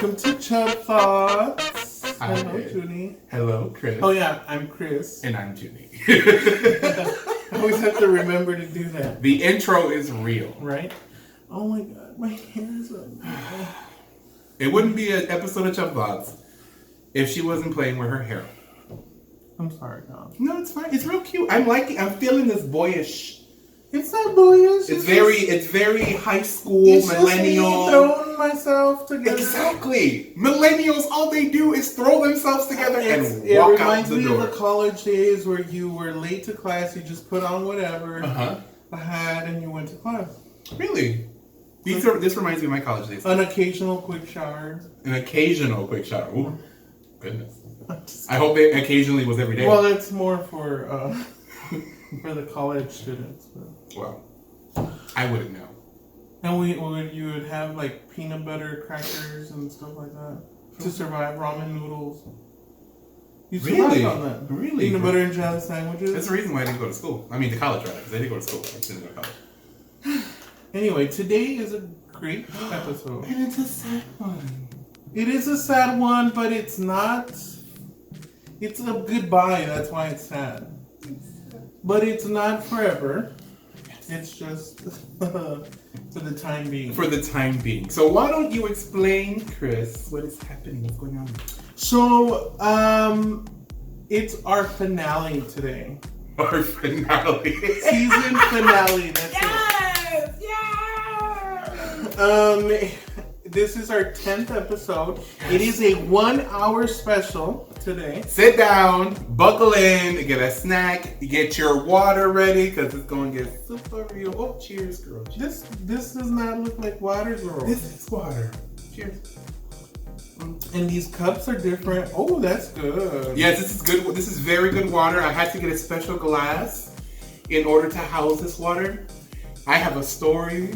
Welcome to Chub Thoughts. Hi. Hello, Junie. Hello, Chris. Oh yeah, I'm Chris. And I'm Junie. I always have to remember to do that. The intro is real. Right? Oh my god, my hair is up. It wouldn't be an episode of Chub Vlogs if she wasn't playing with her hair. I'm sorry, Tom. No, it's fine. It's real cute. I'm feeling this boyish. It's not boyish. It's very high school, it's millennial. Just me throwing myself together. Exactly. Millennials, all they do is throw themselves together and walk out the door. It reminds me of the college days where you were late to class, you just put on whatever, a hat, and you went to class. Really? This reminds me of my college days. An occasional quick shower. An occasional quick shower. Ooh, goodness. I hope it occasionally was every day. Well, it's more for the college students. But. Well, I wouldn't know. And you would have like peanut butter crackers and stuff like that to survive. Ramen noodles. You survived on that. Really? Peanut butter and jelly sandwiches. That's the reason why I didn't go to school. I mean, to college, rather, because I didn't go to school. I didn't go to college. Anyway, today is a great episode. And it's a sad one. It is a sad one, but it's not. It's a goodbye. That's why it's sad. But it's not forever. It's just for the time being. For the time being. So why don't you explain, Chris, what is happening? What's going on? So, it's our finale today. Our finale. Season finale. That's it. This is our 10th episode. It is a 1 hour special today. Sit down, buckle in, get a snack, get your water ready, because it's going to get super real. Oh, cheers, girl. Cheers. This does not look like water, girl. This is water. Cheers. And these cups are different. Oh, that's good. Yes, this is good. This is very good water. I had to get a special glass in order to house this water. I have a story.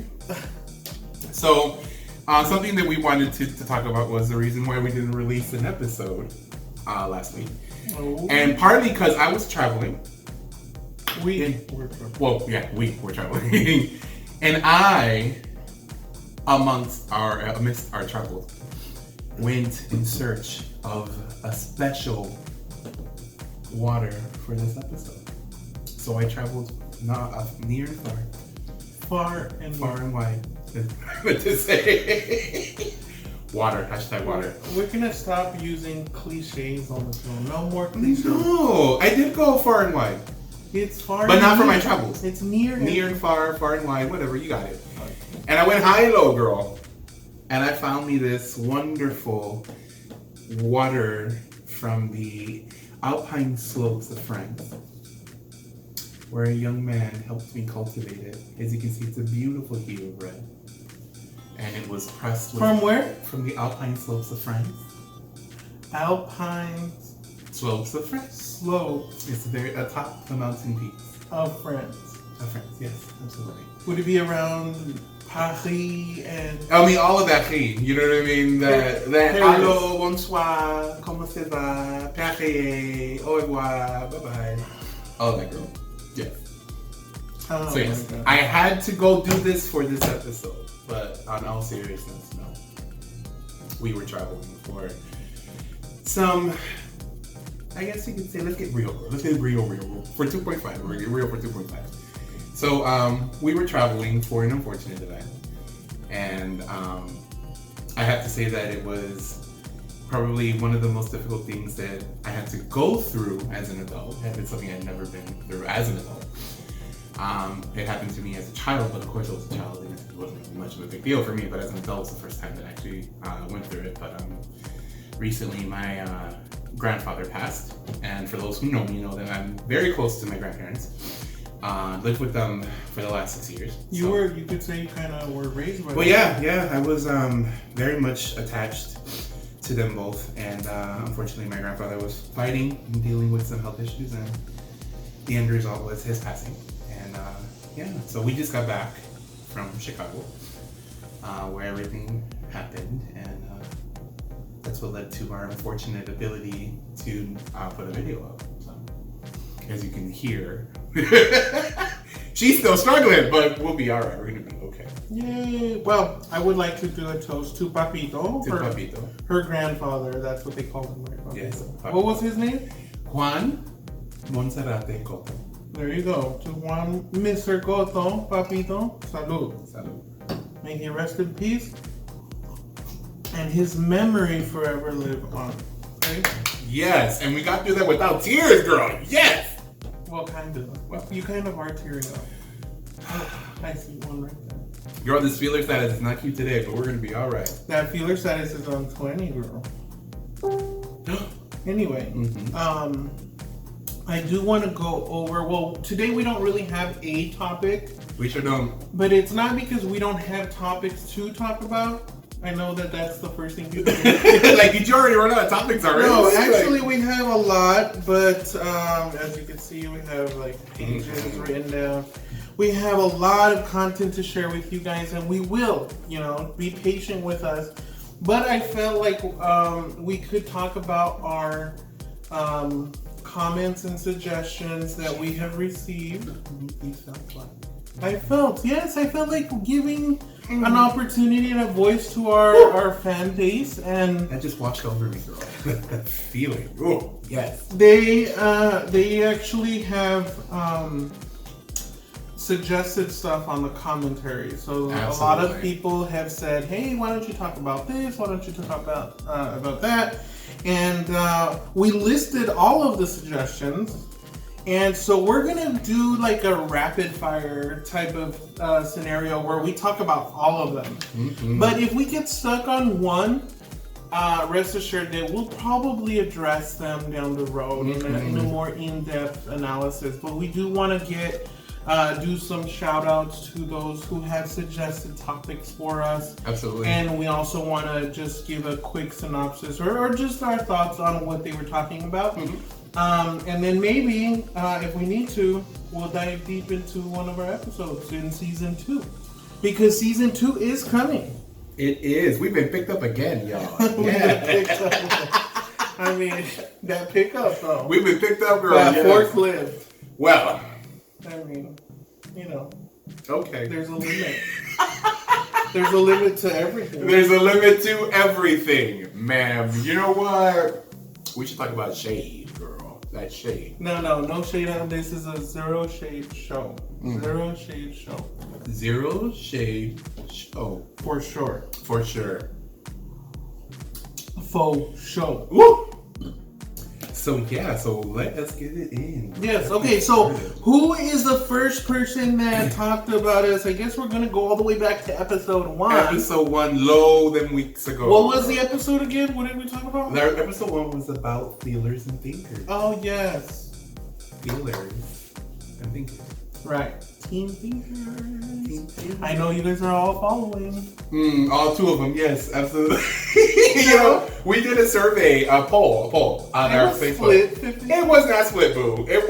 So, something that we wanted to talk about was the reason why we didn't release an episode last week. Oh. And partly because I was traveling. We were traveling. And I, amidst our travels, went in search of a special water for this episode. So I traveled near and far. Far and wide. What to say? Water, hashtag water. We're gonna stop using cliches on the show. No more cliches. No, I did go far and wide. It's far, but not for near. my travels. It's near and far, far and wide, whatever. You got it. Okay. And I went high and low, girl, and I found me this wonderful water from the Alpine slopes of France, where a young man helped me cultivate it. As you can see, it's a beautiful hue of red. And it was pressed with... From where? From the Alpine slopes of France. Alpine... Slopes of France. Slopes. It's very atop the mountain peaks. Of France. Of France, yes, absolutely. Would it be around Paris and... I mean, all of that thing, you know what I mean? That hello, bonsoir, comment ça va, Paris, au revoir, bye-bye. All of that, girl. Yes. Oh, so yes, I had to go do this for this episode. But on all seriousness, no. We were traveling for some, I guess you could say, let's get real. Let's get real. For 2.5. We're getting real for 2.5. So we were traveling for an unfortunate event. And I have to say that it was probably one of the most difficult things that I had to go through as an adult. It had been something I'd never been through as an adult. It happened to me as a child, but of course I was a child and it wasn't much of a big deal for me, but as an adult it was the first time that I actually went through it. But recently my grandfather passed, and for those who know me know that I'm very close to my grandparents. Lived with them for the last 6 years. You could say you kind of were raised by them. Well, yeah, I was very much attached to them both, and unfortunately my grandfather was fighting and dealing with some health issues, and the end result was his passing. And so we just got back from Chicago, where everything happened, and that's what led to our unfortunate ability to put a video up. So, as you can hear, She's still struggling, but we'll be all right. We're gonna be okay. Yay! Well, I would like to do a toast to Papito. To Papito. Her grandfather. That's what they call him, right? Papito. Yes. What was his name? Juan Monserrate Cotto. There you go. To Juan, Mr. Cotto, Papito. Salud. Salud. May he rest in peace. And his memory forever live on. Okay? Yes, and we got through that without tears, girl. Yes. Well, kind of. Well, you kind of are tearing up. Oh, I see one right there. Girl, this feeler status is not cute today, but we're gonna be all right. That feeler status is on 20, girl. Anyway, I do want to go over. Well, today we don't really have a topic. We sure don't. But it's not because we don't have topics to talk about. I know that that's the first thing you do. Like, did you already run out of topics already? No, Like- actually we have a lot, but as you can see, we have like pages written down. We have a lot of content to share with you guys, and we will, be patient with us. But I felt like we could talk about our comments and suggestions that we have received. I felt like giving an opportunity and a voice to our fan base, and That just washed over me, girl. That feeling. Oh, yes. they actually have suggested stuff on the commentary. So a lot of Absolutely. people have said, "Hey, why don't you talk about this? Why don't you talk about that?" And we listed all of the suggestions. And so we're gonna do like a rapid fire type of scenario where we talk about all of them. But if we get stuck on one, rest assured that we'll probably address them down the road in a more in-depth analysis. But we do want to do some shout outs to those who have suggested topics for us. Absolutely. And we also want to just give a quick synopsis or just our thoughts on what they were talking about. And then maybe, if we need to, we'll dive deep into one of our episodes in season 2. Because season 2 is coming. It is. We've been picked up again, y'all. We've Yeah. been picked up. I mean, that pickup though. We've been picked up, girl. That Yes. forklift. Well, I mean, okay. there's a limit. There's a limit to everything. There's a limit to everything, ma'am. You know what? We should talk about shade, girl. That shade. No shade on this. Is a zero shade show. Zero shade show. Zero shade show. For sure. For sure. Faux show. Woo! So let us get it in. Yes, okay, so who is the first person that talked about us? I guess we're going to go all the way back to episode 1. Episode 1, them weeks ago. What was the episode again? What did we talk about? Episode 1 was about feelers and thinkers. Oh, yes. Feelers and thinkers. Right. Team Thinkers. I know you guys are all following. All 2 of them, yes, absolutely. We did a survey, a poll on our Facebook. Split 50. It was not split, boo. It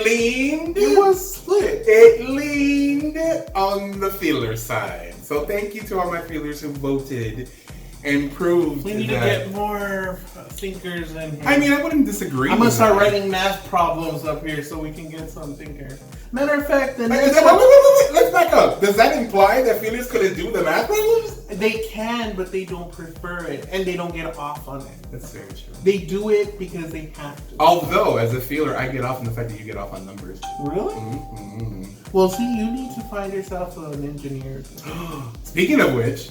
leaned. It was split. It leaned on the feeler side. So thank you to all my feelers who voted and proved We need to that. get more thinkers in here. I mean, I wouldn't disagree. I'm going to with start that. writing math problems up here so we can get some thinkers. Matter of fact, the Wait, next let's back up. Does that imply that feelers couldn't do the math problems? they can, but they don't prefer it, and they don't get off on it. That's very true. They do it because they have to. Although, as a feeler, I get off on the fact that you get off on numbers. Really? Mm-hmm. Well, see, you need to find yourself an engineer. Speaking of which,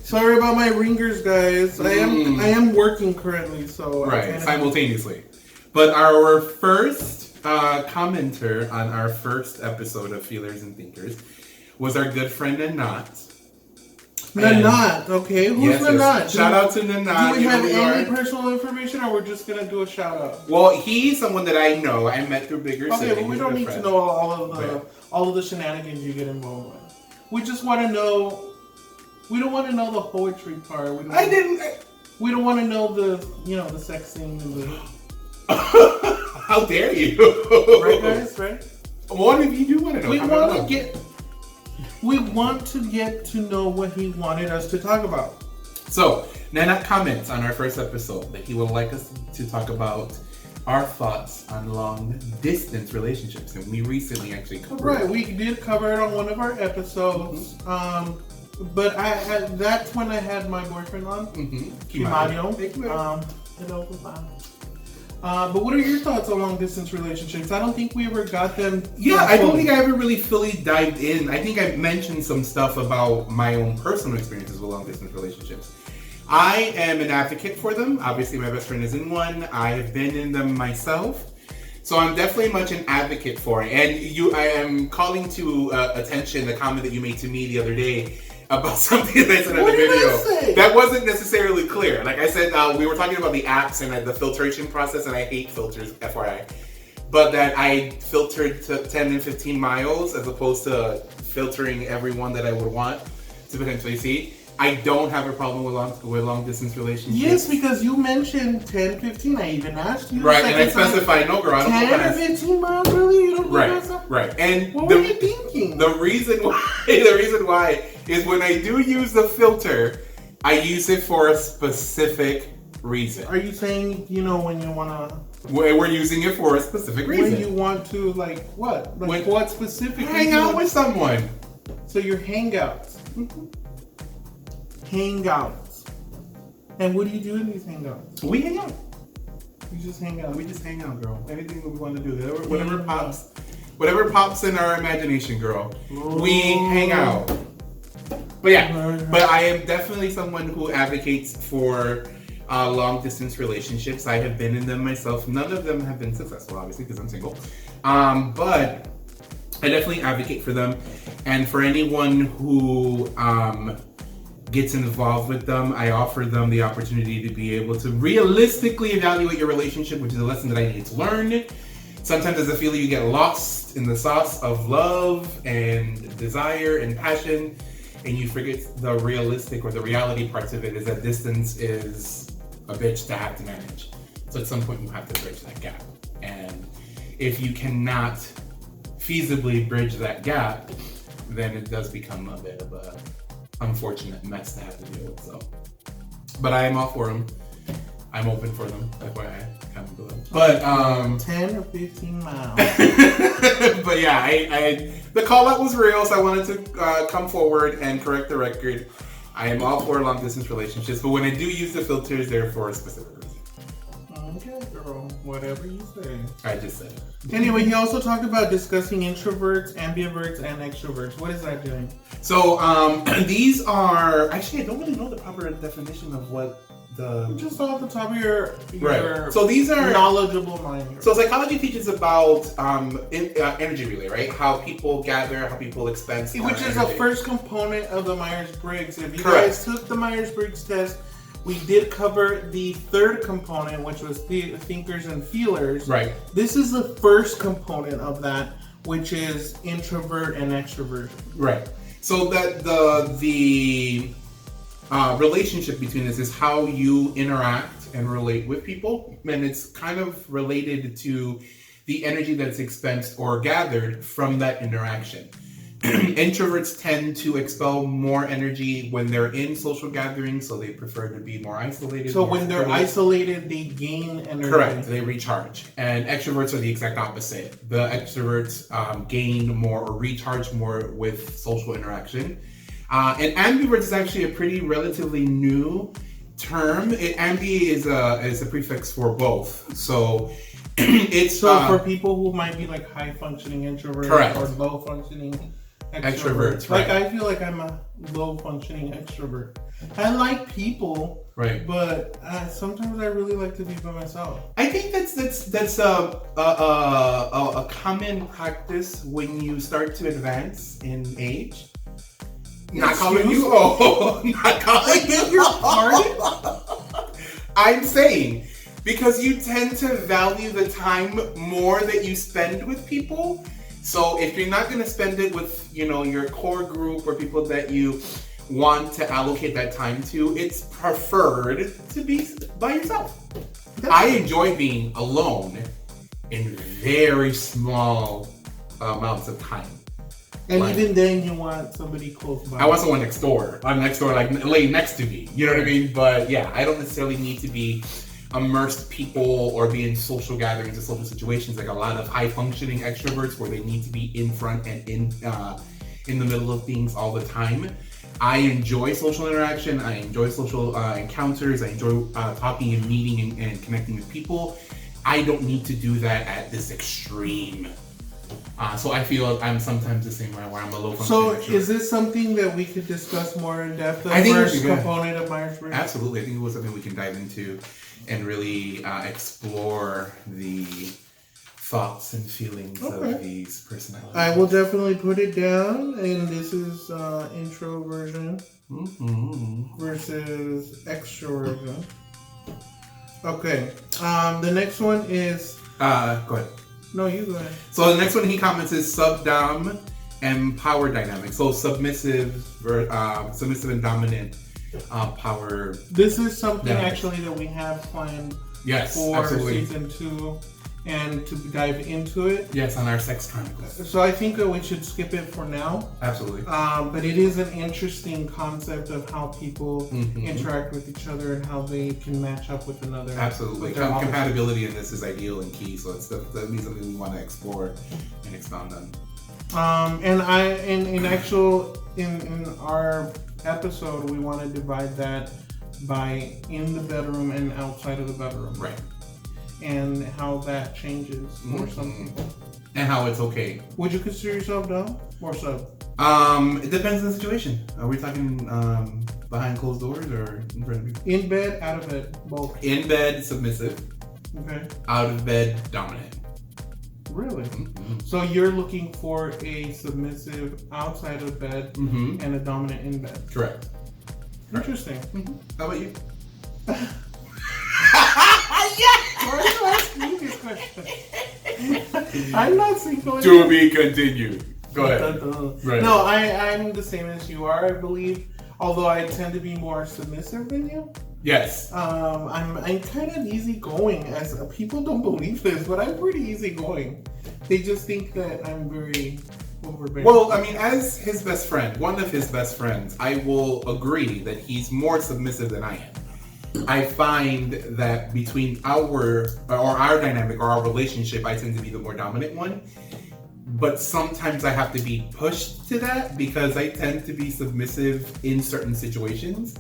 Sorry about my ringers, guys. I am working currently, so I right, kinda- simultaneously. But our first commenter on our first episode of Feelers and Thinkers was our good friend Nanat. Nanat, okay. Who's Nanat? Shout out to Nanat. Do we You have know who you any are. personal information, or we're just gonna do a shout out? Well, he's someone that I know. I met through Bigger City. Okay, but we He's a don't good need friend. to know all of the shenanigans you get involved with. We just want to know. We don't want to know the poetry part. We don't want to know the the sex scene and the. How dare you? Right, guys? Right. What if you do want to know? We Comment want below. to get. We want to get to know what he wanted us to talk about. So, Nanat comments on our first episode that he would like us to talk about our thoughts on long distance relationships, and we recently actually covered Right, we did cover it on one of our episodes. But that's when I had my boyfriend on, Kimario. Hello, but what are your thoughts on long distance relationships? I don't think we ever got them. Yeah, I don't think I ever really fully dived in. I think I mentioned some stuff about my own personal experiences with long distance relationships. I am an advocate for them. Obviously, my best friend is in one. I have been in them myself. So I'm definitely much an advocate for it. And I am calling to attention the comment that you made to me the other day about something that I said in the video. That wasn't necessarily clear. Like I said, we were talking about the apps and the filtration process, and I hate filters, FYI. But that I filtered to 10 and 15 miles as opposed to filtering everyone that I would want to potentially see. I don't have a problem with long distance relationships. Yes, because you mentioned 10, 15. I even asked you. Right, and I specified, no girl, I don't 10 or 15 miles, really? You don't go past that? Right. And what were you thinking? The reason why is when I do use the filter, I use it for a specific reason. Are you saying, when you want to... We're using it for a specific reason. When you want to, what? What specifically? Hang out with someone. So your hangouts. Hangouts. And what do you do in these hangouts? We hang out. You just hang out. We just hang out, girl. Anything that we want to do. Whatever pops in our imagination, girl. We hang out. But yeah, but I am definitely someone who advocates for long distance relationships. I have been in them myself. None of them have been successful, obviously, because I'm single. But I definitely advocate for them. And for anyone who gets involved with them, I offer them the opportunity to be able to realistically evaluate your relationship, which is a lesson that I needed to learn. Sometimes as a feeler, you get lost in the sauce of love and desire and passion, and you forget the realistic or the reality parts of it is that distance is a bitch to have to manage. So at some point you have to bridge that gap. And if you cannot feasibly bridge that gap, then it does become a bit of a unfortunate mess to have to deal with. So, but I am all for them. I'm open for them. That's why I come to them. But 10 or 15 miles. But yeah, I the call out was real, so I wanted to come forward and correct the record. I am all for long distance relationships, but when I do use the filters, they're for a specific reason. Okay, girl. Whatever you say. I just said it. Anyway, he also talked about discussing introverts, ambiverts, and extroverts. What is that doing? So these are actually I don't really know the proper definition of what the just off the top of your right. So these are knowledgeable mind. So psychology teaches about energy relay, right? How people gather, how people expense, which is the first component of the Myers-Briggs. If you Correct. guys took the Myers-Briggs test, we did cover the third component, which was thinkers and feelers. Right. This is the first component of that, which is introvert and extrovert. Right. So that the relationship between this is how you interact and relate with people, and it's kind of related to the energy that's expensed or gathered from that interaction. Introverts tend to expel more energy when they're in social gatherings, so they prefer to be more isolated. So when they're isolated, they gain energy. Correct, they recharge. And extroverts are the exact opposite. The extroverts gain more or recharge more with social interaction. And ambivert is actually a pretty relatively new term. Ambi is a prefix for both. So it's for people who might be like high functioning introverts correct. Or low functioning extroverts. Like right. I feel like I'm a low functioning extrovert. I like people, right? But sometimes I really like to be by myself. I think that's a common practice when you start to advance in age. Not calling you old. Not calling you your pardon. I'm saying because you tend to value the time more that you spend with people. So if you're not going to spend it with, your core group or people that you want to allocate that time to, it's preferred to be by yourself. I enjoy being alone in very small amounts of time. And even then, you want somebody close by. I want someone next door. I'm next door, like laying next to me. You know what I mean? But yeah, I don't necessarily need to be immersed people or be in social gatherings or social situations, like a lot of high functioning extroverts where they need to be in front and in the middle of things all the time. I enjoy social interaction. I enjoy social encounters. I enjoy talking and meeting and connecting with people. I don't need to do that at this extreme. So I feel I'm sometimes the same way where I'm a low functioning extrovert. Is this something that we could discuss more in depth? I think first component of Myers-Briggs? Absolutely. I think it was something we can dive into and really explore the thoughts and feelings of these personalities. I will definitely put it down, and this is intro version versus extroversion. Okay. The next one is. Go ahead. No, you go ahead. So the next one he comments is sub-dom and power dynamic. So submissive and dominant power. This is something dynamics. Actually that we have planned for absolutely. Season 2 and to dive into it. Yes, on our Sex Chronicles. So I think that we should skip it for now. Absolutely. But it is an interesting concept of how people interact with each other and how they can match up with another. Absolutely. Compatibility in this is ideal and key, so it's definitely something we want to explore and expound on. And in our episode, we want to divide that by in the bedroom and outside of the bedroom. Right. And how that changes for some people. And how it's okay. Would you consider yourself dom or sub? It depends on the situation. Are we talking behind closed doors or in front of you? In bed, out of bed, both. In bed, submissive. Okay. Out of bed, dominant. Really? So you're looking for a submissive outside of bed and a dominant in bed? Correct. Interesting. How about you? Why are you asking me this question? I'm not single. To be continued. Go ahead. Right. No, I'm the same as you are, I believe. Although I tend to be more submissive than you. Yes. I'm kind of easygoing. As people don't believe this, but I'm pretty easygoing. They just think that I'm very overbearing. Well, I mean, as his best friend, one of his best friends, I will agree that he's more submissive than I am. I find that between our dynamic or our relationship, I tend to be the more dominant one. But sometimes I have to be pushed to that because I tend to be submissive in certain situations.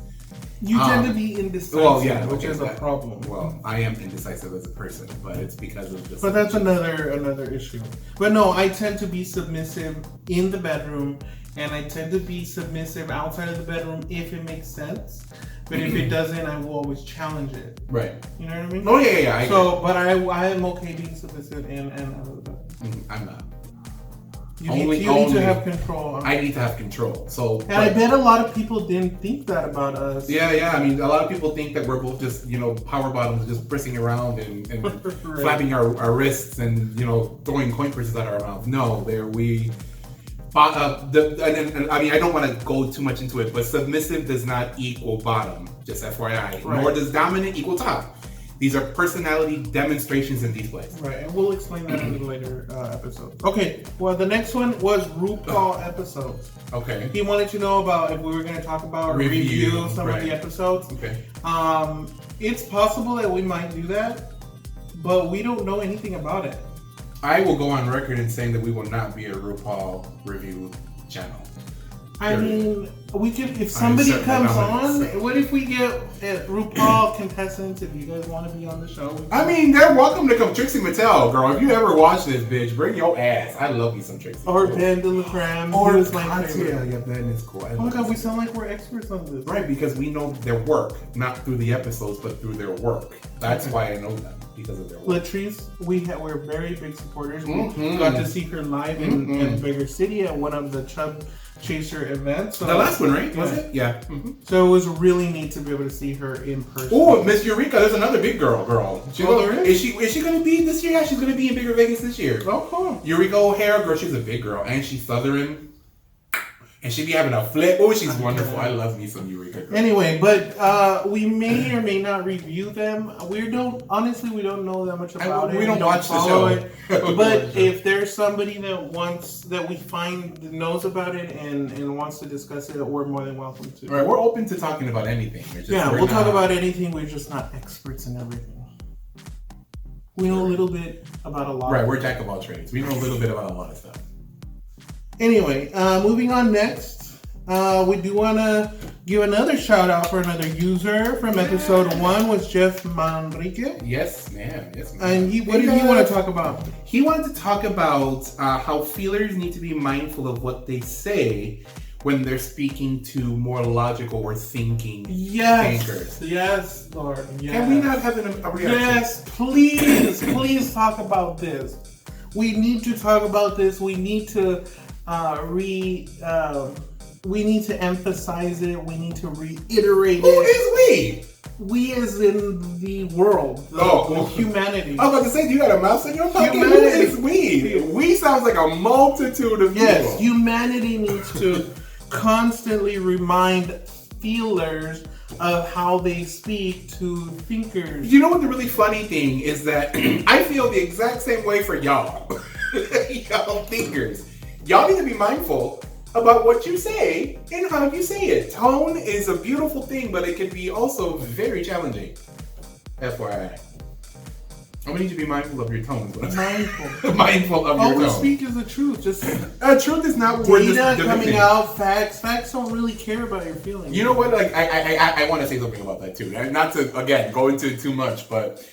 You tend to be indecisive, which is a problem. Well, I am indecisive as a person, but it's because of this. But that's another issue. But no, I tend to be submissive in the bedroom, and I tend to be submissive outside of the bedroom if it makes sense. But if it doesn't, I will always challenge it. Right. You know what I mean? Oh yeah. But I am okay being submissive and out of the bedroom. I'm not. You need to have control. I need to have control. So, and I bet a lot of people didn't think that about us. Yeah. I mean, a lot of people think that we're both just, power bottoms, just pressing around and right. flapping our wrists and, throwing coin purses at our mouth. No, I don't want to go too much into it, but submissive does not equal bottom, just FYI. Right. Nor does dominant equal top. These are personality demonstrations and displays. Right, and we'll explain that in a later episode. Okay, well, the next one was RuPaul episodes. Okay. He wanted to know about if we were going to talk about review some of the episodes. Okay. It's possible that we might do that, but we don't know anything about it. I will go on record in saying that we will not be a RuPaul review channel. I mean, we could, if somebody comes on, what if we get RuPaul contestants, if you guys want to be on the show? I mean, they're welcome to come. Trixie Mattel, girl, if you ever watch this, bitch, bring your ass. I love me some Trixie. Or Ben de la Creme. Or my favorite. Yeah, Ben is cool. Oh my god, we sound like we're experts on this. Right, because we know their work, not through the episodes, but through their work. That's why I know them. Because of their work. Latrice, we're very big supporters. We got to see her live in Bigger City at one of the Chub Chaser events. So, the last one, right? Was it? Yeah. So it was really neat to be able to see her in person. Oh, Miss Eureka, there's another big girl. Is she going to be this year? Yeah, she's going to be in Bigger Vegas this year. Oh, cool. Eureka O'Hara, girl, she's a big girl, and she's Southern. And she be having a flip. Oh, she's wonderful. I love me some Eureka girl. Anyway, but we may or may not review them. Honestly, we don't know that much about it. We don't watch the show. But if there's somebody that we find knows about it and wants to discuss it, we're more than welcome to. Right, we're open to talking about anything. We'll talk about anything. We're just not experts in everything. We know a little bit about a lot. Right, we're jack of all trades. We know a little bit about a lot of stuff. Anyway, moving on next. We do want to give another shout out for another user from episode 1 was Jeff Manrique. Yes, ma'am. Yes, ma'am. And what did he want to talk about? He wanted to talk about how feelers need to be mindful of what they say when they're speaking to more logical or thinking thinkers. Yes, Lord. Yes. Can we not have a reaction? Yes, please talk about this. We need to talk about this. We need to we need to emphasize it. We need to reiterate Who it. is we? We as in the world, humanity. I was about to say, you got a mouse in your pocket? Humanity. Who is we? We sounds like a multitude of people. Yes, humanity needs to constantly remind feelers of how they speak to thinkers. You know what the really funny thing is that I feel the exact same way for y'all. Y'all thinkers. Y'all need to be mindful about what you say and how you say it. Tone is a beautiful thing, but it can be also very challenging. FYI. I'm gonna need you to be mindful of your tones. Mindful. Mindful of your All we tone. speak is the truth. Just Truth is not what we're data just coming depicting. out, facts. Facts don't really care about your feelings. You know what? Like I want to say something about that too. And not to again go into it too much, but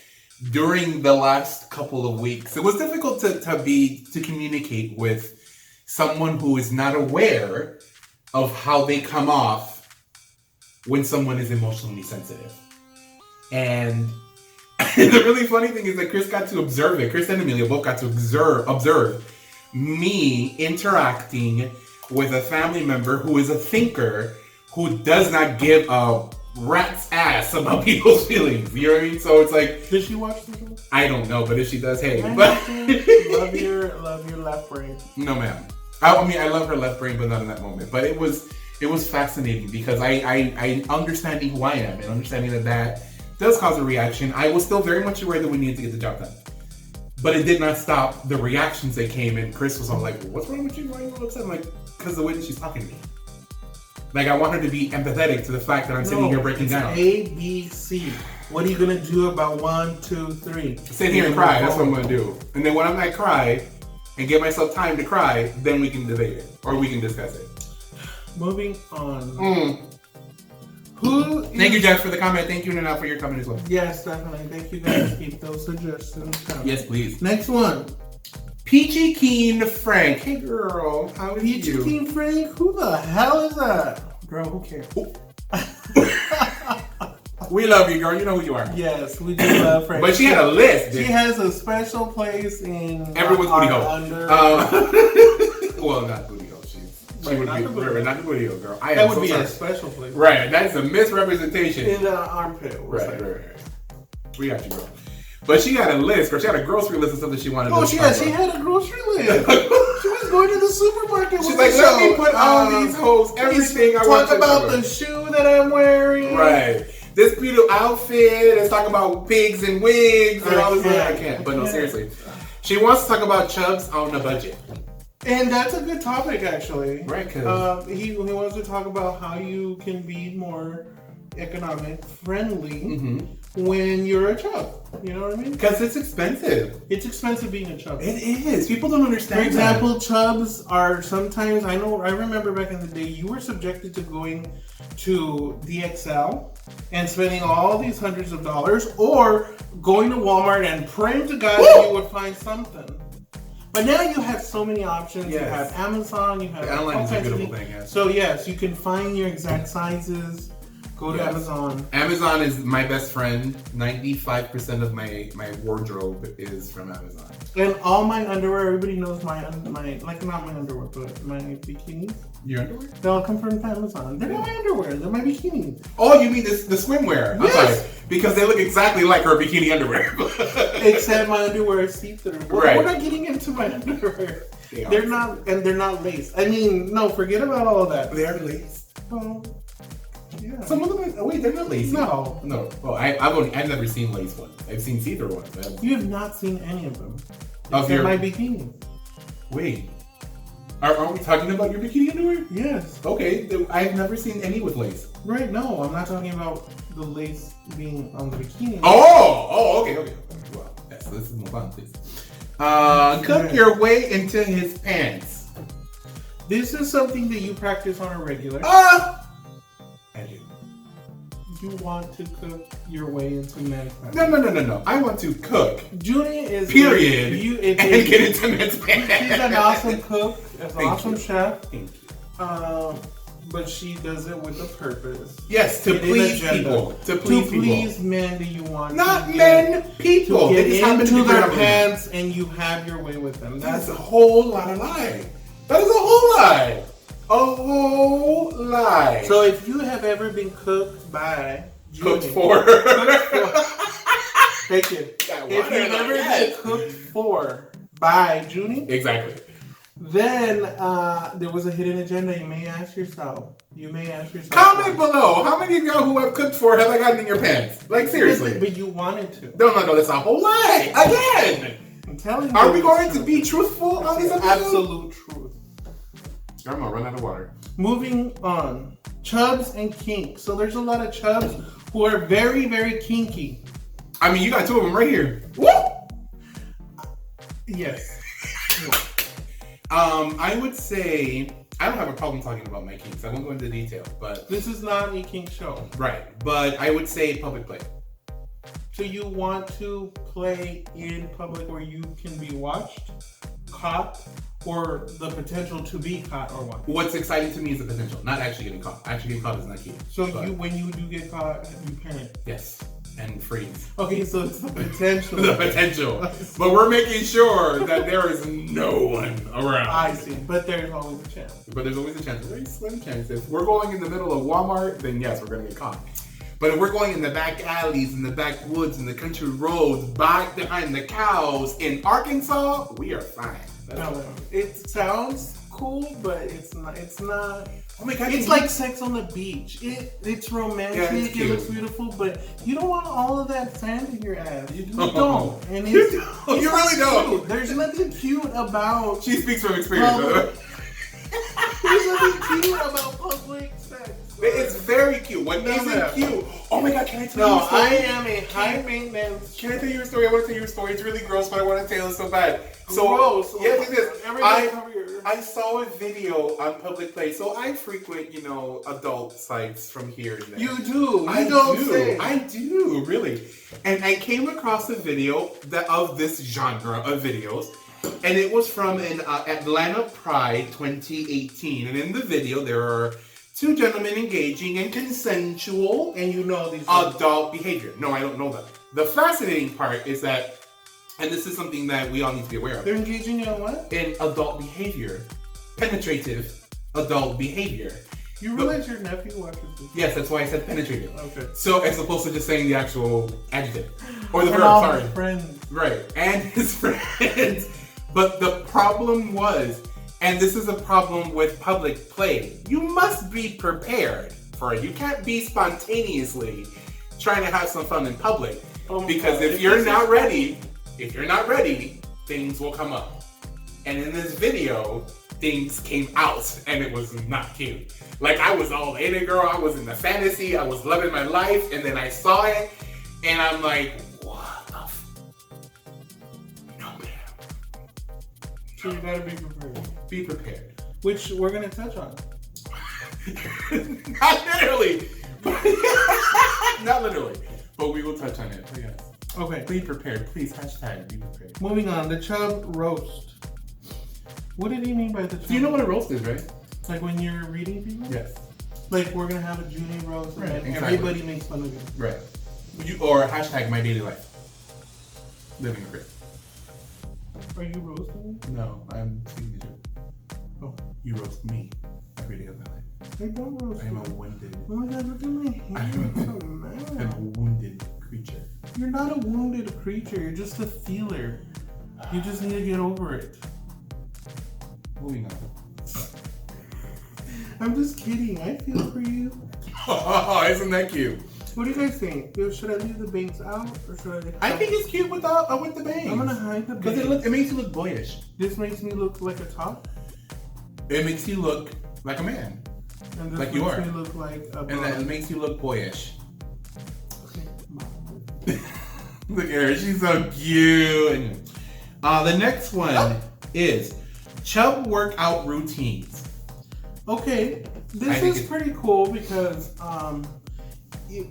during the last couple of weeks, it was difficult to communicate with someone who is not aware of how they come off when someone is emotionally sensitive. And the really funny thing is that Chris got to observe it. Chris and Amelia both got to observe me interacting with a family member who is a thinker who does not give a rat's ass about people's feelings. You know what I mean? So it's like, did she watch the show? I don't know, but if she does, hey. I But love your left brain. No, ma'am. I mean, I love her left brain, but not in that moment. But it was fascinating because I understanding who I am and understanding that does cause a reaction. I was still very much aware that we needed to get the job done. But it did not stop the reactions that came in. Chris was all like, what's wrong with you? Why are you all upset? I'm like, because the way that she's talking to me. Like, I want her to be empathetic to the fact that I'm sitting here breaking down. A, B, C. What are you going to do about 1, 2, 3? Sit here and cry. That's what I'm going to do. And then when I'm not cry and give myself time to cry, then we can debate it. Or we can discuss it. Moving on. Thank you, Jeff, for the comment. Thank you, Nana, for your comment as well. Yes, definitely. Thank you guys. Keep those suggestions coming. Yes, please. Next one. Peachy Keen Frank. Hey, girl. How are you? Peachy Keen Frank? Who the hell is that? Girl, who cares? We love you, girl. You know who you are. Yes, we do love Frank. But she had a list. She has a special place in everyone's booty hole. Well, not booty hole. She would be not the booty hole, girl. That would be a special place. Right. That's a misrepresentation. In the armpit. Right. We got you, girl. But she had a list, or she had a grocery list of something she wanted to she had a grocery list. She was going to the supermarket. She's like, let me put on these hoes, everything I want to talk about the shoe that I'm wearing. Right. This beautiful outfit. Let's talk about pigs and wigs and all this stuff. I can't. But no, seriously. She wants to talk about Chubbs on a budget. And that's a good topic, actually. Right, because he wants to talk about how you can be more economic friendly when you're a chub. You know what I mean? Because it's expensive. It's expensive being a chub. It is. People don't understand. For example, chubs are sometimes, I remember back in the day, you were subjected to going to DXL and spending all these hundreds of dollars, or going to Walmart and praying to God that you would find something. But now you have so many options. Yes. You have Amazon, you have online is a beautiful thing. Yes. So yes, you can find your exact sizes. Go to Amazon. Amazon is my best friend. 95% of my wardrobe is from Amazon. And all my underwear, everybody knows my like not my underwear, but my bikinis. Your underwear? They all come from Amazon. They're not my underwear. They're my bikinis. Oh, you mean the swimwear? Yes. I'm sorry. Because they look exactly like her bikini underwear. Except my underwear is see-through. Right. We're not getting into my underwear. They're not laced. I mean, no, forget about all of that. They are laced. Well, yeah. Some of them are, wait, they're not lacy. No. Well, I've never seen lace ones. I've seen see-through ones. You have not seen any of them. Of Except my bikini. Wait. Are we talking about your bikini underwear? Yes. Okay, I've never seen any with lace. Right, no, I'm not talking about the lace being on the bikini. Oh, okay. Well, that's so let's move on, please. Cook your way into his pants. This is something that you practice on a regular. I do. You want to cook your way into men's pants. No. I want to cook. Junie is Period. And get into men's pants. She's an awesome cook, an awesome chef. Thank you. But she does it with a purpose. Yes, to please people. To please men that you want. Not to men, people. To They get just happen to into be their good pants and you have your way with them. That's a whole lot of lie. That is a whole lie. A whole lie. So if you have ever been cooked by Junie, cooked for. Thank you. If you've ever been cooked for by Junie, exactly. Then there was a hidden agenda. You may ask yourself. Comment below. How many of y'all who have cooked for have I gotten in your pants? Like seriously. But you wanted to. No. That's a whole lie. Again. I'm telling you. Are we going to be truthful on this episode? Absolute truth. I'm gonna run out of water. Moving on. Chubs and kinks. So there's a lot of chubs who are very, very kinky. I mean, you got two of them right here. Woo! Yes. I would say I don't have a problem talking about my kinks. I won't go into detail, but this is not a kink show. Right. But I would say public play. So you want to play in public where you can be watched, caught, or the potential to be caught or watched? What's exciting to me is the potential, not actually getting caught. Actually getting caught is not key. So when you do get caught, you panic. Yes. And freeze. Okay, so it's the potential. The potential. But we're making sure that there is no one around. I see. But there's always a chance. But there's always a chance. A very slim chance. If we're going in the middle of Walmart, then yes, we're going to get caught. But if we're going in the back alleys, in the backwoods, in the country roads, back behind the cows in Arkansas, we are fine. No, it sounds cool, but it's not. Oh my God, it's like sex on the beach. It's romantic. Yeah, it looks beautiful, but you don't want all of that sand in your ass. You don't. And you really don't. Cute. There's nothing cute about. She speaks from experience. There's nothing cute about public sex. It's very cute. What isn't cute? Oh my God, can I tell you a story? I am a high maintenance. Can I tell you a story? I want to tell you a story. It's really gross, but I want to tell it so bad. So gross. Yes, it is. I saw a video on public play. So I frequent, adult sites from here and there. You do. I do, really. And I came across a video of this genre of videos. And it was from an Atlanta Pride 2018. And in the video, there are two gentlemen engaging in consensual and these adult behavior. No, I don't know that. The fascinating part is that, and this is something that we all need to be aware of. They're engaging in what? In adult behavior. Penetrative adult behavior. You realize your nephew watches this? Yes, that's why I said penetrative. Okay. So as opposed to just saying the actual adjective. Or the and verb, all sorry. His friends. Right. And his friends. But the problem was, and this is a problem with public play, you must be prepared for it. You can't be spontaneously trying to have some fun in public. Because if you're not ready, things will come up. And in this video, things came out and it was not cute. Like I was all in it, girl. I was in the fantasy. I was loving my life. And then I saw it and I'm like, what the No, man. So you gotta be prepared. Be prepared. Which we're gonna touch on. Not literally. Not literally. But we will touch on it. Yes. Okay. Be prepared. Please, hashtag be prepared. Moving on, the chub roast. What did he mean by the chub? Do you know what a roast is, right? Like when you're reading people? Yes. Like we're gonna have a Junie roast and Right, exactly. everybody makes fun of you. Right. Or hashtag my daily life. Living a crit. Are you roasting me? No, I'm speaking the truth. Oh. You roast me every day of my life. I don't roast I am you. a wounded. Oh my God, look at my hand. I'm so mad. I'm a wounded creature. You're not a wounded creature. You're just a feeler. You just need to get over it. Moving on. I'm just kidding. I feel for you. Oh, isn't that cute? What do you guys think? Should I leave the bangs out or should I think it's cute with the bangs. I'm gonna hide the bangs. Because it makes you look boyish. This makes me look like a top. It makes you look like a man. And this like you makes are. me look like a And that makes you look boyish. Okay. Look at her, she's so cute. The next one is Chub workout routines. Okay, this is pretty cool because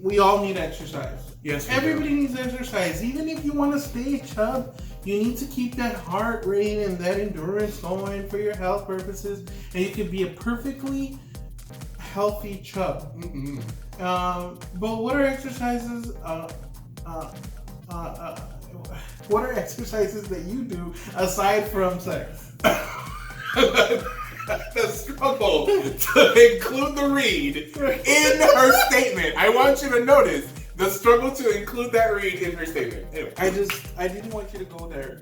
we all need exercise. Yes, everybody needs exercise. Even if you want to stay chub, you need to keep that heart rate and that endurance going for your health purposes, and you can be a perfectly healthy chub. Mm-hmm. But what are exercises? What are exercises that you do aside from sex? The struggle to include the read in her statement. I want you to notice the struggle to include that read in her statement. Anyway. I didn't want you to go there.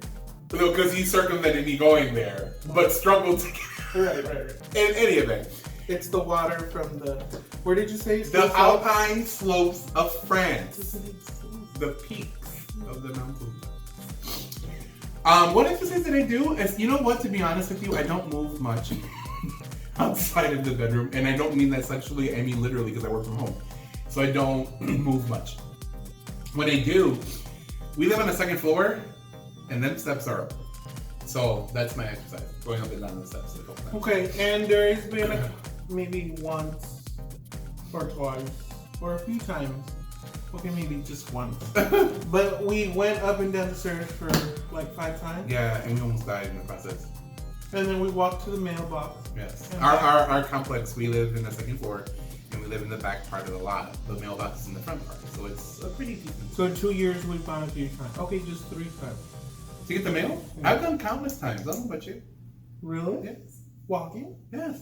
No, because he circumvented me going there, but struggled to. Right. In any event, it's the water from the. Where did you say? The alpine slopes of France. The peaks of the mountains. What exercise did I do? Is, you know what, to be honest with you, I don't move much outside of the bedroom. And I don't mean that sexually, I mean literally, because I work from home. So I don't move much. When I do, we live on the second floor, and then steps are up. So that's my exercise, going up and down the steps. Okay, and there has been maybe once or twice or a few times. Okay, maybe just once. But we went up and down the stairs for like 5 times. Yeah, and we almost died in the process. And then we walked to the mailbox. Yes. Our complex, we live in the second floor, and we live in the back part of the lot. The mailbox is in the front part, so it's a pretty decent. So in 2 years, we've gone a few times. Okay, just 3 times. To get the mail? Yeah. I've done countless times. I don't know about you. Really? Yes. Walking? Yes.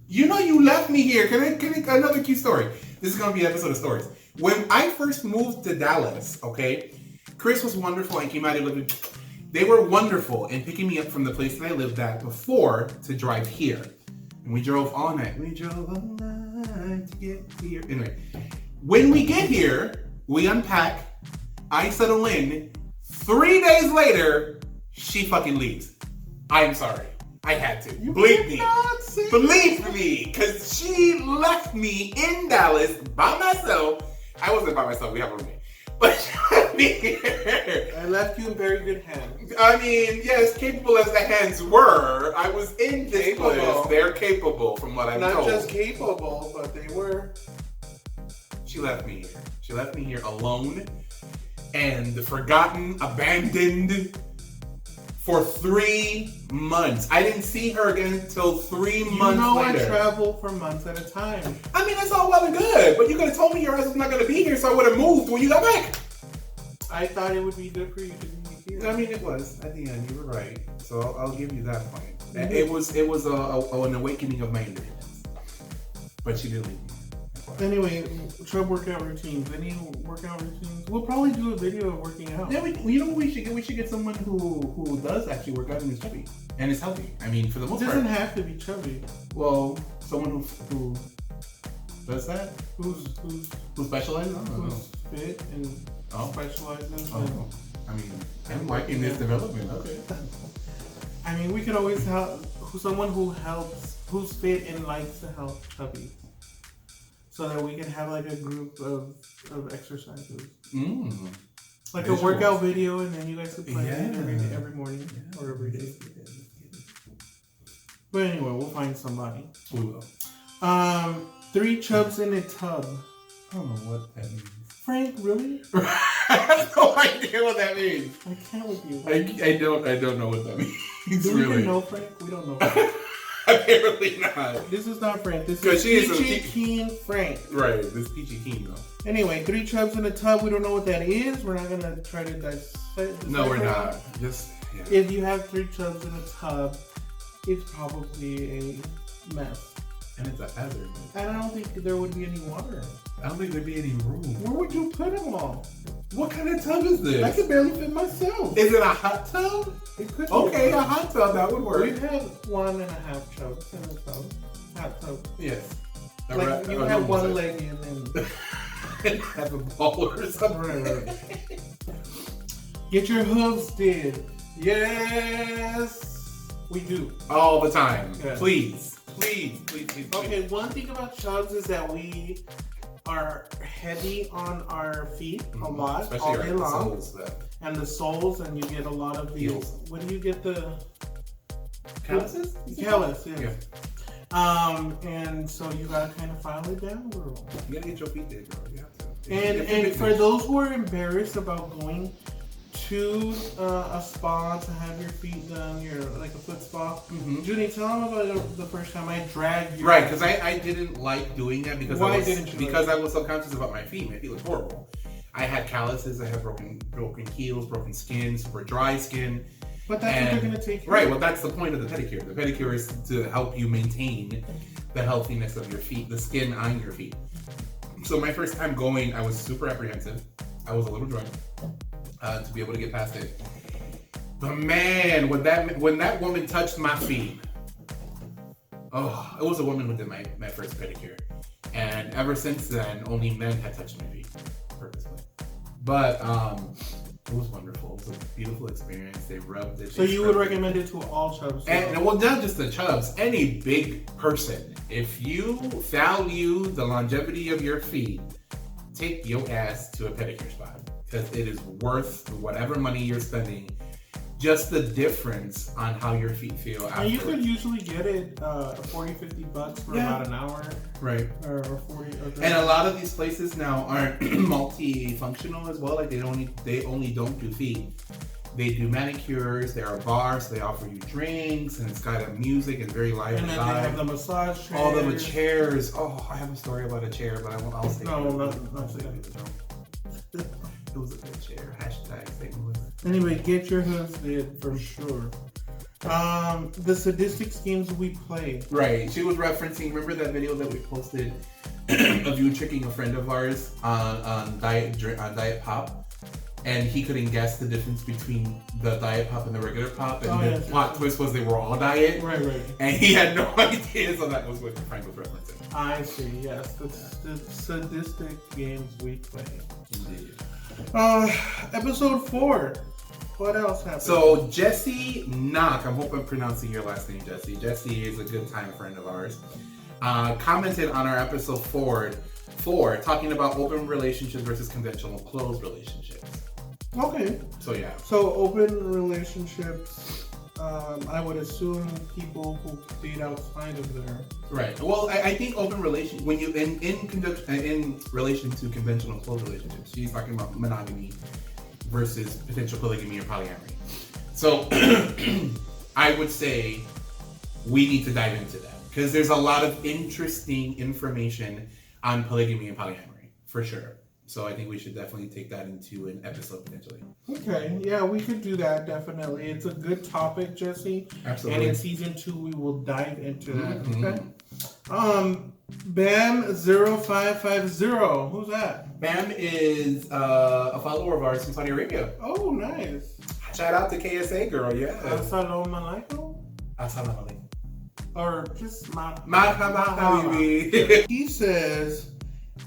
You know you left me here. Can I another cute story? This is going to be an episode of stories. When I first moved to Dallas, okay, Chris was wonderful and came out and lived. They were wonderful in picking me up from the place that I lived at before to drive here. And we drove all night. We drove all night to get here. Anyway, when we get here, we unpack. I settle in. 3 days later, she fucking leaves. I'm sorry. I had to. Believe me. Believe me. Because she left me in Dallas by myself. I wasn't by myself. We have a roommate. But she left me here. I left you in very good hands. I mean, yes, capable as the hands were, I was in this place. They're capable, from what I'm told. Not just capable, but they were. She left me here. She left me here alone and forgotten, abandoned for 3 months. I didn't see her again until 3 months later. I travel for months at a time. I mean, that's all well and good, but you could have told me your ass was not going to be here, so I would have moved when you got back. I thought it would be good for you to be here. I mean, it was. At the end, you were right. So I'll give you that point. Mm-hmm. It was an awakening of my independence. But she did leave me. Anyway, Chub workout routines. Any workout routines? We'll probably do a video of working out. Yeah, you know what we should get? We should get someone who does actually work out and is chubby and is healthy. I mean, for the most part. It doesn't have to be chubby. Well, someone who does that? Who specializes? I don't know. Fit and specializes. Oh. I mean, I'm liking this development. Okay. I mean, we could always help someone who's fit and likes to help chubby. So that we can have like a group of exercises. Like a workout video, and then you guys could play it every morning or every day. But anyway, we'll find somebody. We will. 3 chubs in a tub. I don't know what that means. Frank, really? I have no idea what that means. I can't with you. I don't know what that means. Do we even know Frank? We don't know. Apparently not. This is not Frank. This is Peachy Keen Frank. Right, this Peachy Keen though. Anyway, 3 chubs in a tub. We don't know what that is. We're not gonna try to dissect. No, we're not. If you have 3 chubs in a tub, it's probably a mess. And it's a hazard. And I don't think there would be any water. I don't think there'd be any room. Where would you put them all? What kind of tub is this? I could barely fit myself. Is it a hot tub? It could be. Okay, a hot tub, that would work. We have 1.5 chubs in a tub. Hot tub. Yes. Like you have one leg in and have a ball or something. Right. Get your hooves did. Yes. We do. All the time. Yeah. Please. Okay, one thing about chubs is that we are heavy on our feet a lot, especially all our day long, soles. and the soles, and you get a lot of the. Heels. What do you get the? Calluses? Callus, yes. Yeah. And so you gotta kind of file it down, girl. You gotta get your feet there, girl. You have to. And for those who are embarrassed about going to a spa to have your feet done, like a foot spa. Mm-hmm. Judy, tell them about the first time I dragged you. Right, because I didn't like doing that because Why didn't you? Because I was subconscious about my feet. My feet looked horrible. I had calluses. I had broken heels, broken skin, super dry skin. But that's what they're gonna take. Right. Well, that's the point of the pedicure. The pedicure is to help you maintain the healthiness of your feet, the skin on your feet. So my first time going, I was super apprehensive. I was a little drunk to be able to get past it. But man, when that woman touched my feet, oh, it was a woman who did my first pedicure, and ever since then, only men had touched my feet purposely. But it was wonderful. It was a beautiful experience. They rubbed it. So you would recommend it to all chubs? And well, not just the chubs, any big person. If you value the longevity of your feet, take your ass to a pedicure spot because it is worth whatever money you're spending. Just the difference on how your feet feel after. And you could usually get it $40-$50 for about an hour. Right. Or 40. And a lot of these places now are multifunctional as well. Like they only don't do feet. They do manicures. There are bars. They offer you drinks, and it's got a music and very lively. And then they have the massage chairs. All the chairs. Oh, I have a story about a chair, but I'll say. No, not say it. It was a good chair. Hashtag St. Louis. Anyway, get your hooves did for sure. The sadistic schemes we play. Right. She was referencing. Remember that video that we posted of you tricking a friend of ours on Diet Pop, and he couldn't guess the difference between the Diet Pop and the regular pop, and the plot twist was they were all diet. Right. And he had no idea. So that was what Frank was referencing. I see. Yes, the sadistic games we play. Indeed. Episode 4. What else happened? So Jesse Knock, I hope I'm pronouncing your last name, Jesse. Jesse is a good time friend of ours. Commented on our episode 4, talking about open relationships versus conventional closed relationships. Okay. So yeah. So open relationships. I would assume people who date outside of there. Right. Well, I think open relation when you in relation to conventional closed relationships, she's talking about monogamy versus potential polygamy or polyamory. So I would say we need to dive into that because there's a lot of interesting information on polygamy and polyamory for sure. So I think we should definitely take that into an episode potentially. Okay, yeah, we could do that definitely. It's a good topic, Jesse. Absolutely. And in season 2, we will dive into that. Mm-hmm. Okay. Bam0550. Who's that? Bam is a follower of ours from Saudi Arabia. Oh, nice. Shout out to KSA girl, yeah. Assalamu alaikum. Assalamu alaikum. Or just Marhaba habibi. He says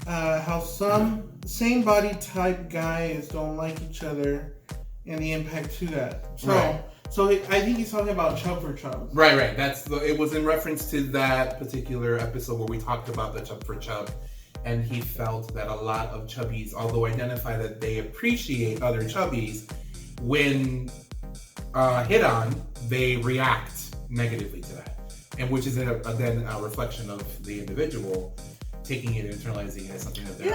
how some same body type guys don't like each other and the impact to that. So I think he's talking about chub for chub. Right. It was in reference to that particular episode where we talked about the chub for chub, and he felt that a lot of chubbies, although identify that they appreciate other chubbies, when hit on, they react negatively to that, and which is then a reflection of the individual taking it and internalizing it as something that they're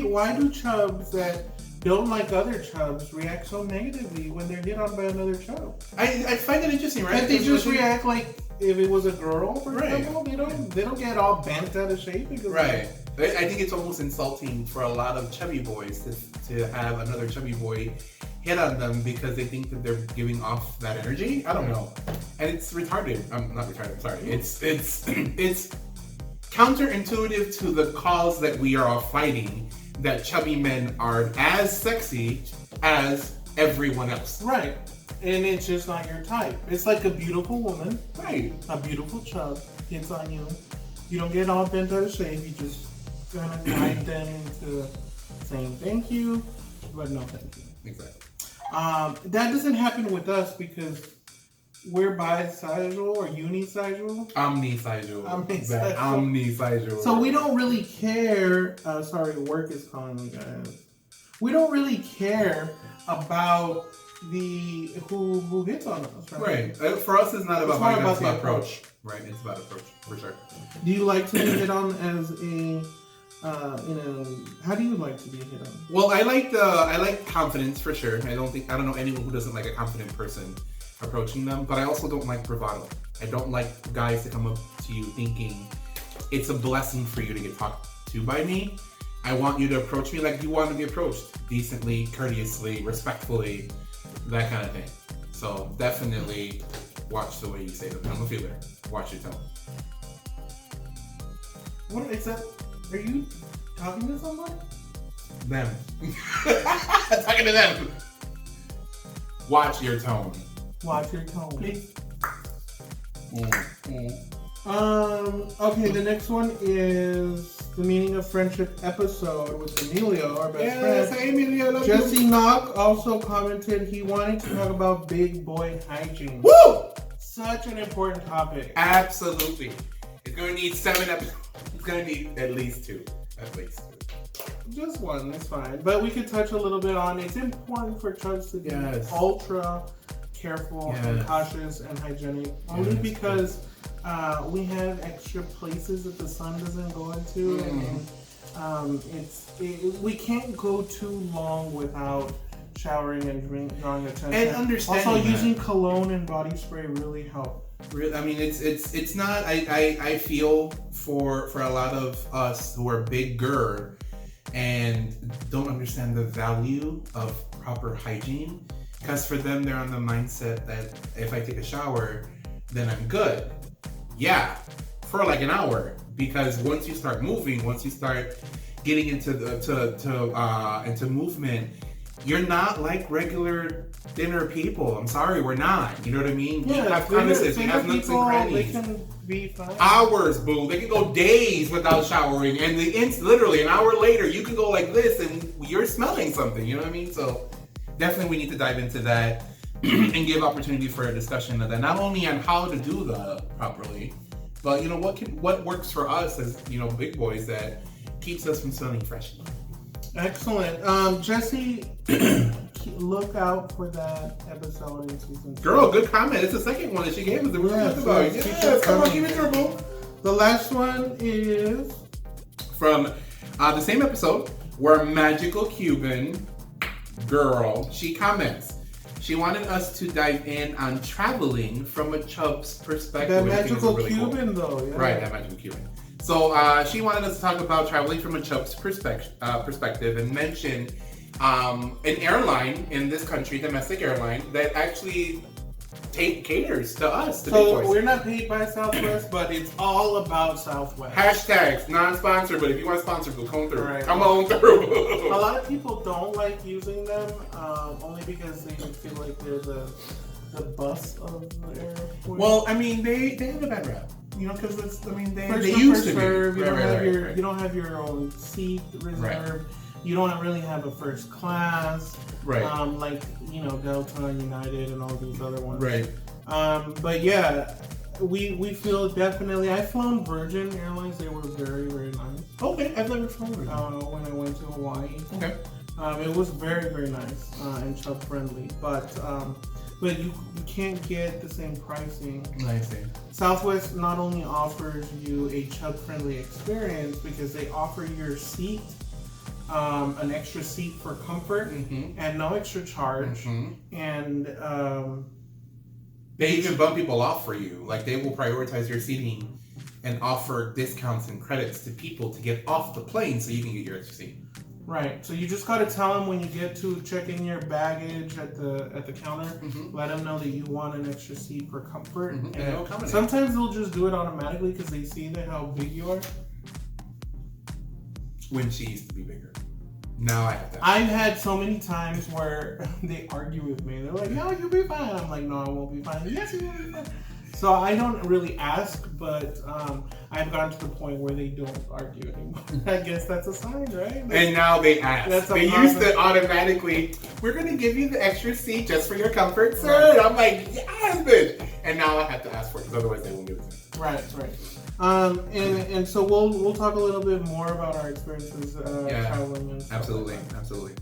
why do chubs that don't like other chubs react so negatively when they're hit on by another chub? I find it interesting, right? Can't they just react like if it was a girl, for Right. example? They don't get all bent out of shape because Right. I think it's almost insulting for a lot of chubby boys to have another chubby boy hit on them because they think that they're giving off that energy. I don't know, and it's retarded. I'm not retarded. I'm sorry. It's counterintuitive to the cause that we are all fighting. That chubby men are as sexy as everyone else. Right. And it's just not your type. It's like a beautiful woman, Right. a beautiful chub hits on you. You don't get all bent out of shape. You just kind of guide them into saying thank you, but no thank you. Exactly. That doesn't happen with us because we're bisexual or unisexual. Omnisexual. Omnisexual. Omnisexual. So we don't really care. Sorry, work is calling me, guys. We don't really care about who hits on us, right? Right. For us, it's not about It's more body, about it's the about approach. Right. It's about approach for sure. Do you like to be hit on as a, how do you like to be hit on? Well, I like confidence for sure. I don't know anyone who doesn't like a confident person approaching them, but I also don't like bravado. I don't like guys to come up to you thinking it's a blessing for you to get talked to by me. I want you to approach me like you want to be approached, decently, courteously, respectfully, that kind of thing. So definitely watch the way you say them. I'm a feeler. Watch your tone. What is that? Are you talking to someone? Them. Talking to them. Watch your tone. Watch your tone. Please. Okay, the next one is the Meaning of Friendship episode with Emilio, our best friend. Hey, Emilio, love Jesse you. Knock also commented he wanted to talk about big boy hygiene. Woo! Such an important topic. Absolutely. It's going to need 7 episodes. It's going to need at least 2. At least 2. Just one, it's fine. But we could touch a little bit on it's important for Chubbs to be Yes. ultra careful and Yes. cautious and hygienic. Only Yes. because we have extra places that the sun doesn't go into, and we can't go too long without showering and drawing attention. And understanding also, that. using cologne and body spray really help. I mean, it's not. I feel for a lot of us who are bigger and don't understand the value of proper hygiene, because for them they're on the mindset that if I take a shower, then I'm good. Yeah, for like an hour, because once you start moving, once you start getting into into movement, you're not like regular dinner people. I'm sorry, we're not. You know what I mean? We have conversations, we have nooks and crannies. They can be fine. Hours, boo. They can go days without showering, and literally an hour later, you can go like this, and you're smelling something. You know what I mean? So definitely, we need to dive into that and give opportunity for a discussion of that. Not only on how to do that properly, but you know what works for us as big boys that keeps us from smelling fresh. Excellent. Jesse, look out for that episode in season 2. Girl, good comment. It's the second one that she gave us that we were talking about. Yes, come on, keep it durable. The last one is From the same episode where Magical Cuban Girl, she comments. She wanted us to dive in on traveling from a Chubbs perspective. that which I think is magical really cool. Cuban, though. Yeah. Right, that Magical Cuban. So she wanted us to talk about traveling from a Chubbs perspective and mention an airline in this country, domestic airline, that actually caters to us, the big So boys. we're not paid by Southwest, but it's all about Southwest. Hashtags, non-sponsored, but if you want to sponsor, come through. Right. Come on through. A lot of people don't like using them, only because they feel like they're the bus of the airport. Well, I mean, they have a bad rap. Because they First they come, used first to be. serve. You Right. you don't have your own seat reserved. You don't really have a first class. Right. Like Delta and United and all these other ones. Right. But yeah, we feel definitely. I've flown Virgin Airlines. They were very, very nice. Okay, I've never flown with When I went to Hawaii. Okay. It was very, very nice and Chubb friendly. But you can't get the same pricing. I see. Southwest not only offers you a Chubb friendly experience because they offer your seat, an extra seat for comfort and no extra charge, and they even bump people off for you. Like they will prioritize your seating and offer discounts and credits to people to get off the plane so you can get your extra seat. Right. So you just gotta tell them when you get to check in your baggage at the counter. Let them know that you want an extra seat for comfort. And they'll accommodate. Sometimes they'll just do it automatically because they see how big you are. When she used to be bigger. Now I have that. I've had so many times where they argue with me. They're like, "No, you'll be fine." I'm like, "No, I won't be fine." Yes, you will be fine. So I don't really ask, but I've gotten to the point where they don't argue anymore. I guess that's a sign, right? And now they ask. That's a They positive. used to automatically, we're going to give you the extra seat just for your comfort, sir. Right. And I'm like, yes, bitch. And now I have to ask for it because otherwise they won't give it to me. Right. And so we'll talk a little bit more about our experiences traveling and stuff. Absolutely.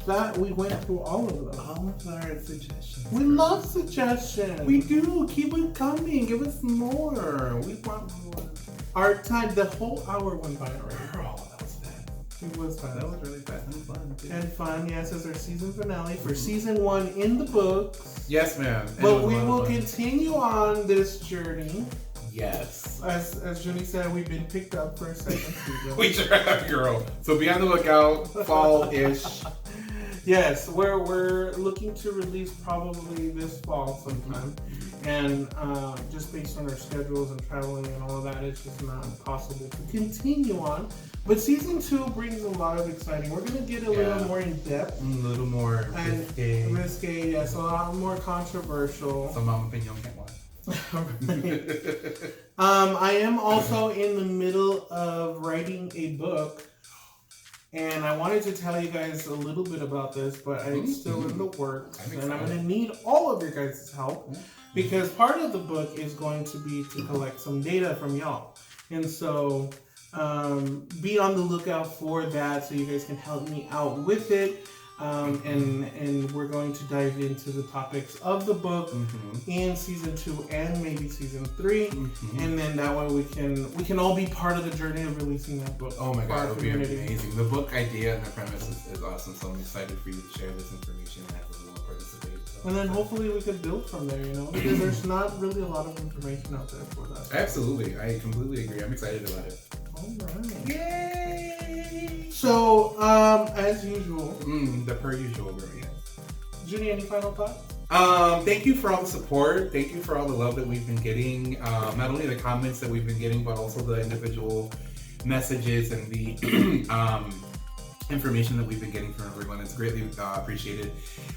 That we went through all of them. All of our suggestions. We love suggestions. We do. Keep it coming. Give us more. We want more. Our time, the whole hour went by already. Girl, that was fast. It was fun. That was really fast and fun. Too. And fun, yes, as our season finale for season 1 in the books. Yes, ma'am. But we will continue on this journey. Yes. As Junie said, we've been picked up for a second season. We sure have, girl. So be on the lookout. Fall-ish. Yes, we're looking to release probably this fall sometime. And just based on our schedules and traveling and all of that, it's just not possible to continue on. But season 2 brings a lot of exciting. We're going to get a little more in depth. A little more Risque, yes, a lot more controversial. So Mama Pignon can't watch. I am also in the middle of writing a book. And I wanted to tell you guys a little bit about this, but it's still in the works. And I'm going to need all of your guys' help because part of the book is going to be to collect some data from y'all. And so be on the lookout for that so you guys can help me out with it. And we're going to dive into the topics of the book in season 2 and maybe season 3, and then that way we can all be part of the journey of releasing that book. Oh my god, for it would be amazing. The book idea and the premise is awesome, so I'm excited for you to share this information and have everyone participate. So. And then hopefully we could build from there, because there's not really a lot of information out there for that. Absolutely, I completely agree. I'm excited about it. All right. Yay! So, as usual, the per usual, girl, yes. Junie, any final thoughts? Thank you for all the support. Thank you for all the love that we've been getting. Not only the comments that we've been getting, but also the individual messages and the information that we've been getting from everyone. It's greatly appreciated.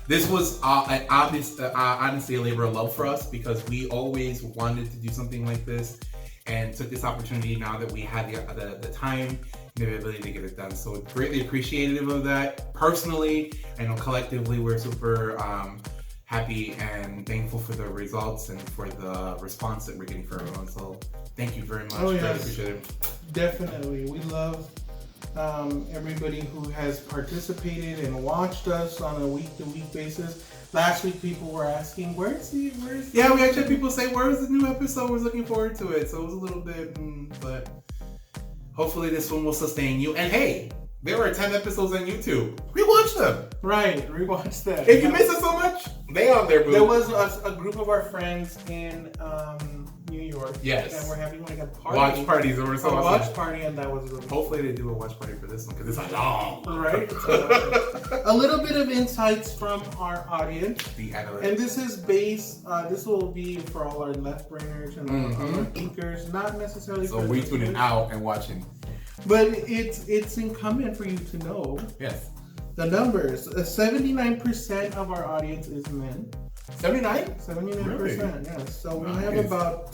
This was honestly a labor of love for us because we always wanted to do something like this and took this opportunity now that we had the time and the ability to get it done. So greatly appreciative of that. Personally, I know collectively we're super happy and thankful for the results and for the response that we're getting from everyone. So thank you very much. Oh, yes. Really appreciate it. Definitely. We love everybody who has participated and watched us on a week-to-week basis. Last week, people were asking, where's the... Yeah, we actually had people say, where's the new episode? We're looking forward to it. So it was a little bit, but hopefully this one will sustain you. And hey, there were 10 episodes on YouTube. Rewatch them. Right, rewatch that. If you miss it so much, they on there, boo. There was a group of our friends in New York. Yes. And we're having like a party. Watch parties. Or so a awesome. watch party, and that was really Hopefully they do a watch party for this one because it's long. Right? A little bit of insights from our audience. The analytics. And this is based, this will be for all our left brainers and all our thinkers, not necessarily So for we the tuning listeners. out and watching. But it's incumbent for you to know Yes. the numbers. 79% of our audience is men. 79? 79%, Really? yes. So we Nice. have about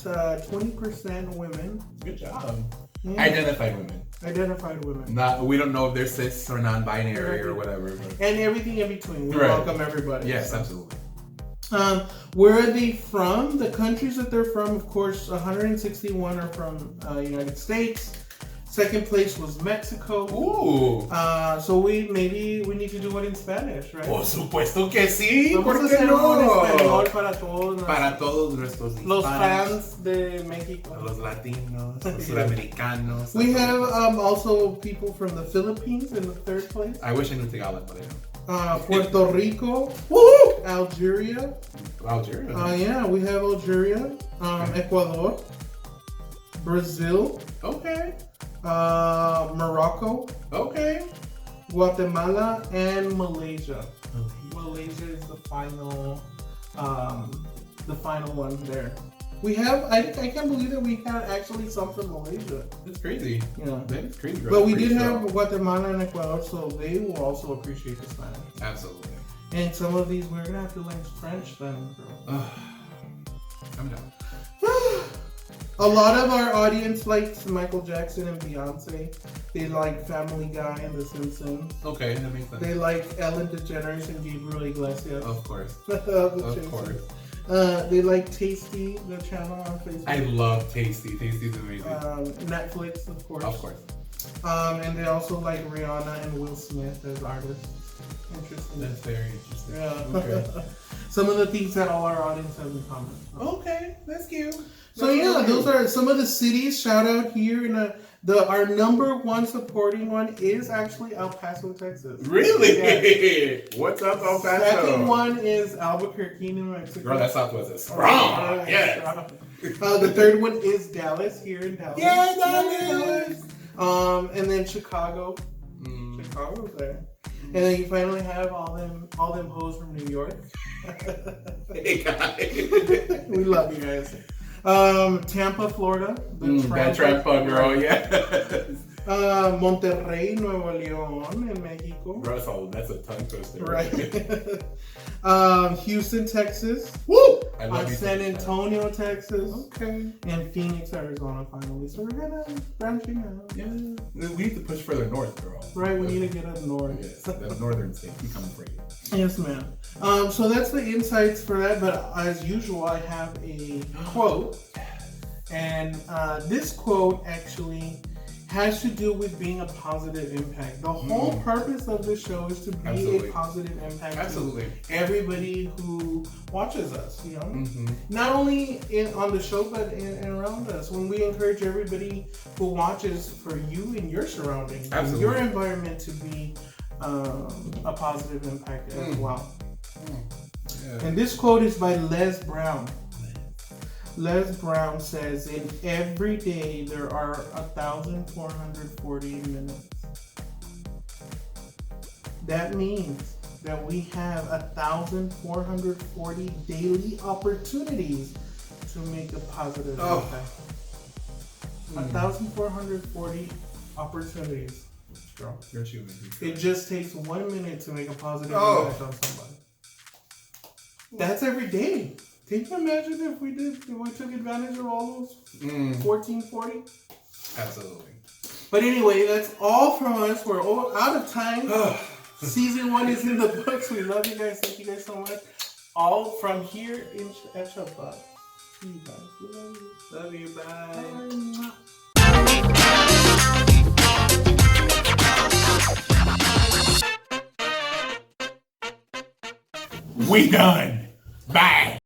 20% women. Good job. Yeah. Identified women. Identified women. We don't know if they're cis or non-binary or whatever. But And everything in between. We Right. welcome everybody. yes, So. absolutely. Where are they from? The countries that they're from, of course, 161 are from United States. Second place was Mexico. Ooh. So we need to do it in Spanish, right? Por supuesto que sí. Vamos ¿Por a qué hacer un español no? para todos Para todos nuestros los hispanos, fans de Mexico. los latinos, los suramericanos. We have also people from the Philippines in the third place. I wish I knew Tagalog, but I don't. Puerto Rico, Woo! Algeria. Algeria. Yeah, we have Algeria, Ecuador, Brazil, Okay. Morocco, Okay. Guatemala, and Malaysia. Malaysia is the final one there. We have, I can't believe that we had actually some from Malaysia. That's crazy. Yeah. That is crazy. But we Pretty did strong. have Guatemala and Ecuador, so they will also appreciate the Spanish. Absolutely. And some of these, we're gonna have to learn French then, girl. I'm down. A lot of our audience likes Michael Jackson and Beyonce. They like Family Guy and The Simpsons. Okay, that makes sense. They like Ellen DeGeneres and Gabriel Iglesias. Of course. Of course. They like Tasty, the channel on Facebook. I love Tasty. Tasty's amazing. Netflix, of course. Of course. And they also like Rihanna and Will Smith as artists. Interesting. That's very interesting. Yeah. Okay. Some of the things that all our audience have in common. Okay, that's cute. So yeah, those are some of the cities. Shout out here in our number one supporting one is actually El Paso, Texas. Really? Yeah. What's up, El Paso? Second one is Albuquerque, New Mexico. Girl, that Southwest is strong. Yeah. The third one is Dallas, here in Dallas. Yeah, Dallas. And then Chicago. Chicago's there. And then you finally have all them hoes from New York. Hey guys. We love you guys. Tampa, Florida. That Trampa girl, yeah. Monterrey, Nuevo León, in Mexico. Bro, that's a tongue twister. Right. Houston, Texas. Woo! I love you. San Antonio, Texas. Okay. And Phoenix, Arizona, finally. So we're gonna branching out. Yeah. We need to push further north, girl. Right, we need to get up north. Yes, the northern states. We coming for you. Yes, ma'am. So that's the insights for that. But as usual, I have a quote. And this quote actually has to do with being a positive impact. The whole purpose of this show is to be a positive impact to everybody who watches us, you know? Not only on the show, but in around us. When we encourage everybody who watches for you and your surroundings, and your environment to be a positive impact as well. Yeah. And this quote is by Les Brown. Les Brown says, in every day there are 1,440 minutes. That means that we have 1,440 daily opportunities to make a positive impact. 1,440 opportunities. Girl, you're human. It just takes 1 minute to make a positive impact on somebody. That's every day. Can you imagine if we took advantage of all those 1440? Absolutely. But anyway, that's all from us. We're all out of time. Season 1 is in the books. We love you guys. Thank you guys so much. All from here at Shabbat. See you guys. We love you. Love you. Bye. We done. Bye.